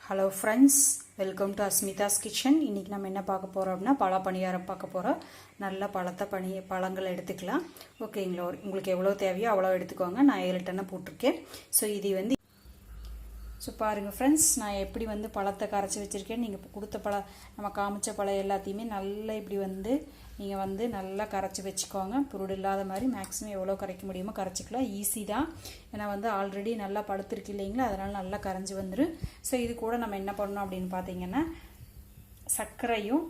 Hello friends, welcome to Asmitha's kitchen. இன்றைக்கி நம்ம என்ன பார்க்க போகிறோம் அப்படின்னா பழ பணியாரம் பார்க்க போகிறோம். நல்ல பழங்கள் எடுத்துக்கலாம். ஓகேங்களா, உங்களுக்கு எவ்வளோ தேவையோ அவ்வளோ எடுத்துக்கோங்க. நான் 7 டன்னு போட்டிருக்கேன். ஸோ இது பாருங்கள் ஃப்ரெண்ட்ஸ், நான் எப்படி பழத்தை கரைச்சி வச்சுருக்கேன். நீங்கள் கொடுத்த நம்ம காமிச்ச பழம் எல்லாத்தையுமே நல்லா இப்படி நீங்கள் நல்லா கரைச்சி வச்சுக்கோங்க. புருடு இல்லாத மாதிரி மேக்ஸிமம் எவ்வளோ கரைக்க முடியுமோ கரைச்சிக்கலாம். ஈஸி தான், ஏன்னா ஆல்ரெடி நல்லா பழுத்திருக்கு இல்லைங்களா, அதனால் நல்லா கரைஞ்சி வந்துடும். ஸோ இது கூட நம்ம என்ன பண்ணணும் அப்படின்னு பார்த்தீங்கன்னா, சர்க்கரையும்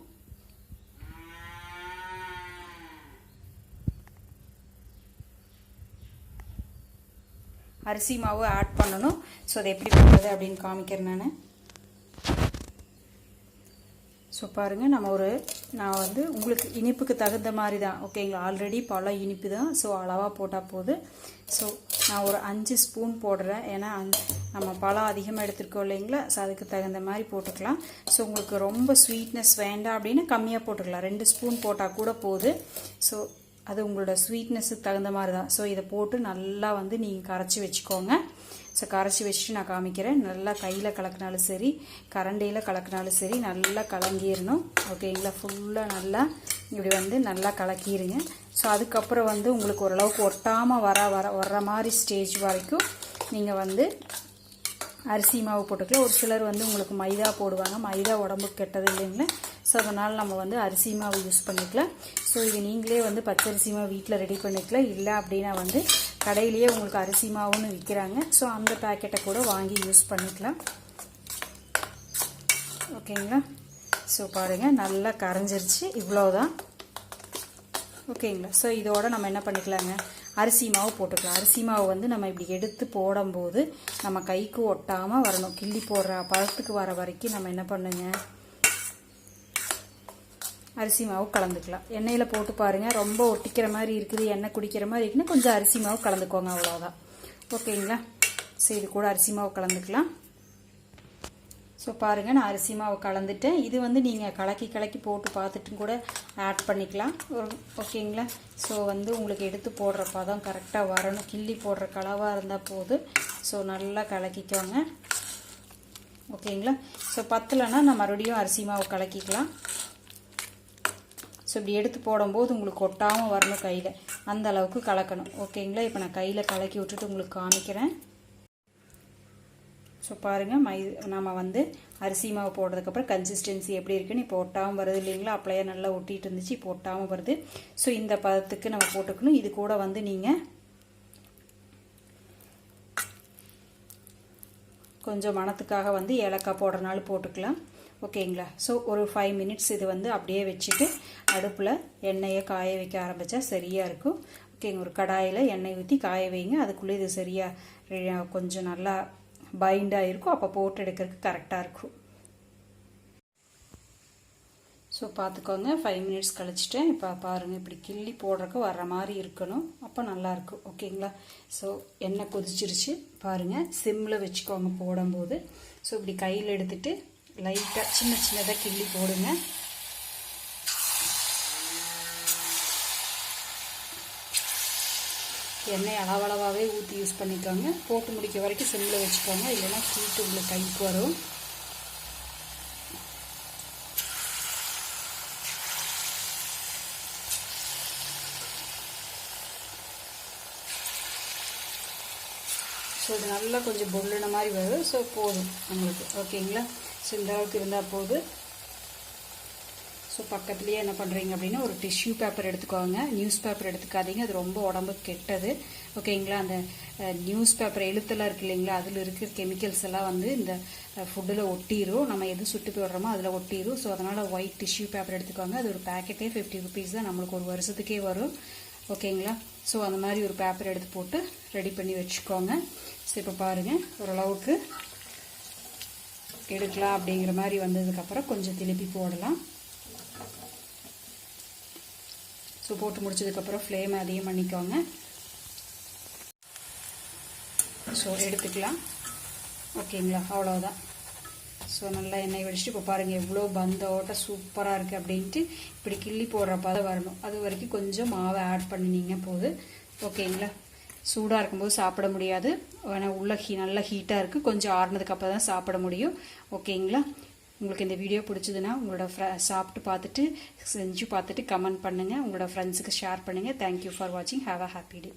அரிசி மாவு ஆட் பண்ணணும். ஸோ அதை எப்படி பண்ணுறது அப்படின்னு காமிக்கிறேன் நான். ஸோ பாருங்கள், நான் உங்களுக்கு இனிப்புக்கு தகுந்த மாதிரி தான். ஓகேங்களா, ஆல்ரெடி பழம் இனிப்பு தான். ஸோ அளவாக போட்டால் போகுது. ஸோ நான் ஒரு 5 ஸ்பூன் போடுறேன். ஏன்னா நம்ம பழம் அதிகமாக எடுத்துருக்கோம் இல்லைங்களா, ஸோ அதுக்கு தகுந்த மாதிரி போட்டுக்கலாம். ஸோ உங்களுக்கு ரொம்ப ஸ்வீட்னஸ் வேண்டாம் அப்படின்னு கம்மியாக போட்டுக்கலாம். 2 ஸ்பூன் போட்டால் கூட போகுது. ஸோ அது உங்களோட ஸ்வீட்னஸுக்கு தகுந்த மாதிரி தான். ஸோ இதை போட்டு நல்லா நீங்கள் கரைச்சி வச்சுக்கோங்க. ஸோ கரைச்சி வச்சுட்டு நான் காமிக்கிறேன். நல்லா கையில் கலக்கினாலும் சரி, கரண்டியில் கலக்கினாலும் சரி, நல்லா கலங்கிடணும். ஓகேங்களா, ஃபுல்லாக நல்லா இப்படி நல்லா கலக்கிடுங்க. ஸோ அதுக்கப்புறம் உங்களுக்கு ஓரளவுக்கு ஒட்டாமல் வர்ற மாதிரி ஸ்டேஜ் வரைக்கும் நீங்கள் அரிசி மாவு போட்டுக்கலாம். ஒரு சிலர் உங்களுக்கு மைதா போடுவாங்க. மைதா உடம்புக்கு கெட்டது இல்லைங்களா, ஸோ அதனால் நம்ம அரிசி மாவு யூஸ் பண்ணிக்கலாம். ஸோ இது நீங்களே பச்சரிசி மாவு வீட்டில் ரெடி பண்ணிக்கலாம். இல்லை அப்படின்னா கடையிலேயே உங்களுக்கு அரிசி மாவுன்னு விற்கிறாங்க. ஸோ அந்த பேக்கெட்டை கூட வாங்கி யூஸ் பண்ணிக்கலாம். ஓகேங்களா, ஸோ பாருங்கள் நல்லா கரைஞ்சிருச்சு. இவ்வளோதான். ஓகேங்களா, ஸோ இதோட நம்ம என்ன பண்ணிக்கலாங்க, அரிசி மாவு போட்டுக்கலாம். அரிசி மாவு நம்ம இப்படி எடுத்து போடும்போது நம்ம கைக்கு ஒட்டாமல் வரணும். கிள்ளி போடுற பழத்துக்கு வர வரைக்கும் நம்ம என்ன பண்ணுங்க, அரிசி மாவு கலந்துக்கலாம். எண்ணெயில் போட்டு பாருங்கள், ரொம்ப ஒட்டிக்கிற மாதிரி இருக்குது, எண்ணெய் குடிக்கிற மாதிரி இருக்குன்னா கொஞ்சம் அரிசி மாவு கலந்துக்கோங்க, அவ்வளோதான். ஓகேங்களா, ஸோ இது கூட அரிசி மாவு கலந்துக்கலாம். ஸோ பாருங்கள், நான் அரிசி மாவு கலந்துட்டேன். இது நீங்கள் கலக்கி போட்டு பார்த்துட்டும் கூட ஆட் பண்ணிக்கலாம். ஓகேங்களா, ஸோ உங்களுக்கு எடுத்து போடுற பதம் கரெக்டாக வரணும். கிள்ளி போடுற கலவாக இருந்தால் போதும். ஸோ நல்லா கலக்கிக்கோங்க. ஓகேங்களா, ஸோ பத்தலைன்னா நான் மறுபடியும் அரிசி மாவு கலக்கிக்கலாம். ஸோ இப்படி எடுத்து போடும்போது உங்களுக்கு ஒட்டாமல் வரணும் கையில், அந்த அளவுக்கு கலக்கணும். ஓகேங்களா, இப்போ நான் கையில் கலக்கி விட்டுட்டு உங்களுக்கு காமிக்கிறேன். ஸோ பாருங்கள், நம்ம அரிசி மாவு போடுறதுக்கப்புறம் கன்சிஸ்டன்சி எப்படி இருக்குன்னு இப்போ ஒட்டாமல் வருது இல்லைங்களா, அப்படியே நல்லா ஒட்டிகிட்டு இருந்துச்சு, இப்போ ஒட்டாமல் வருது. ஸோ இந்த பதத்துக்கு நம்ம போட்டுக்கணும். இது கூட நீங்கள் கொஞ்சம் மணத்துக்காக ஏலக்காய் போடுறனாலும் போட்டுக்கலாம். ஓகேங்களா, ஸோ ஒரு 5 மினிட்ஸ் இது அப்படியே வச்சுட்டு அடுப்பில் எண்ணெயை காய வைக்க ஆரம்பித்தா சரியாக இருக்கும். ஓகேங்க, ஒரு கடாயில் எண்ணெய் ஊற்றி காய வைங்க. அதுக்குள்ளே இது சரியாக கொஞ்சம் நல்லா பைண்டாக இருக்கும். அப்போ போட்டு எடுக்கிறதுக்கு கரெக்டாக இருக்கும். ஸோ பார்த்துக்கோங்க, 5 மினிட்ஸ் கழிச்சிட்டேன். இப்போ பாருங்கள், இப்படி கிள்ளி போடுறதுக்கு வர்ற மாதிரி இருக்கணும், அப்போ நல்லாயிருக்கும். ஓகேங்களா, ஸோ எண்ணெய் கொதிச்சிருச்சு பாருங்கள். சிம்மில் வச்சுக்கோங்க போடும்போது. ஸோ இப்படி கையில் எடுத்துகிட்டு லைட்டாக சின்னதாக கிள்ளி போடுங்க. எண்ணெய் அளவளவாகவே ஊற்றி யூஸ் பண்ணிக்கோங்க. போட்டு முடிக்க வரைக்கும் சிம்மில் வச்சுக்கோங்க, இல்லைன்னா ஹீட்டு உங்களுக்கு கைக்கு வரும். ஸோ இது நல்லா கொஞ்சம் பொல்லுன மாதிரி வரும். ஸோ போதும் நம்மளுக்கு. ஓகேங்களா, ஸோ இந்த அளவுக்கு இருந்தால் போதும். ஸோ பக்கத்துலேயே என்ன பண்ணுறீங்க அப்படின்னா ஒரு டிஷ்யூ பேப்பர் எடுத்துக்கோங்க. நியூஸ் பேப்பர் எடுத்துக்காதீங்க, அது ரொம்ப உடம்புக்கு கெட்டது. ஓகேங்களா, அந்த நியூஸ் பேப்பர் எழுத்தெல்லாம் இருக்குது இல்லைங்களா, அதில் இருக்கிற கெமிக்கல்ஸ் எல்லாம் இந்த ஃபுட்டில் ஒட்டிடும். நம்ம எது சுட்டு போடுறோமோ அதில் ஒட்டிடும். ஸோ அதனால் ஒயிட் டிஷ்யூ பேப்பர் எடுத்துக்கோங்க. அது ஒரு பேக்கெட்டே 50 ருபீஸ் தான், நம்மளுக்கு ஒரு வருஷத்துக்கே வரும். ஓகேங்களா, ஸோ அந்த மாதிரி ஒரு பேப்பர் எடுத்து போட்டு ரெடி பண்ணி வச்சுக்கோங்க. ஸோ இப்போ பாருங்கள், ஓரளவுக்கு எடுக்கலாம். அப்படிங்கிற மாதிரி வந்ததுக்கப்புறம் கொஞ்சம் திருப்பி போடலாம். ஸோ போட்டு முடிச்சதுக்கப்புறம் ஃப்ளேம் அதிகம் பண்ணிக்கோங்க. ஸோ எடுத்துக்கலாம். ஓகேங்களா, அவ்வளோதான். ஸோ நல்லா எண்ணெய் வடிச்சிட்டு இப்போ பாருங்கள் எவ்வளோ பந்தோட்ட சூப்பராக இருக்குது அப்படின்ட்டு. இப்படி கிள்ளி போடுற பதம் வரணும். அது வரைக்கும் கொஞ்சம் மாவை ஆட் பண்ணினீங்க போது. ஓகேங்களா, சூடாக இருக்கும்போது சாப்பிட முடியாது. ஆனால் உள்ள நல்லா ஹீட்டாக இருக்குது. கொஞ்சம் ஆறுனதுக்கு அப்புறம் தான் சாப்பிட முடியும். ஓகேங்களா? உங்களுக்கு இந்த வீடியோ பிடிச்சதுன்னா உங்களோட சாப்பிட்டு பார்த்துட்டு செஞ்சு பார்த்துட்டு கமெண்ட் பண்ணுங்கள். உங்களோட ஃப்ரெண்ட்ஸுக்கு ஷேர் பண்ணுங்கள். தேங்க்யூ ஃபார் வாட்சிங். Have a happy day.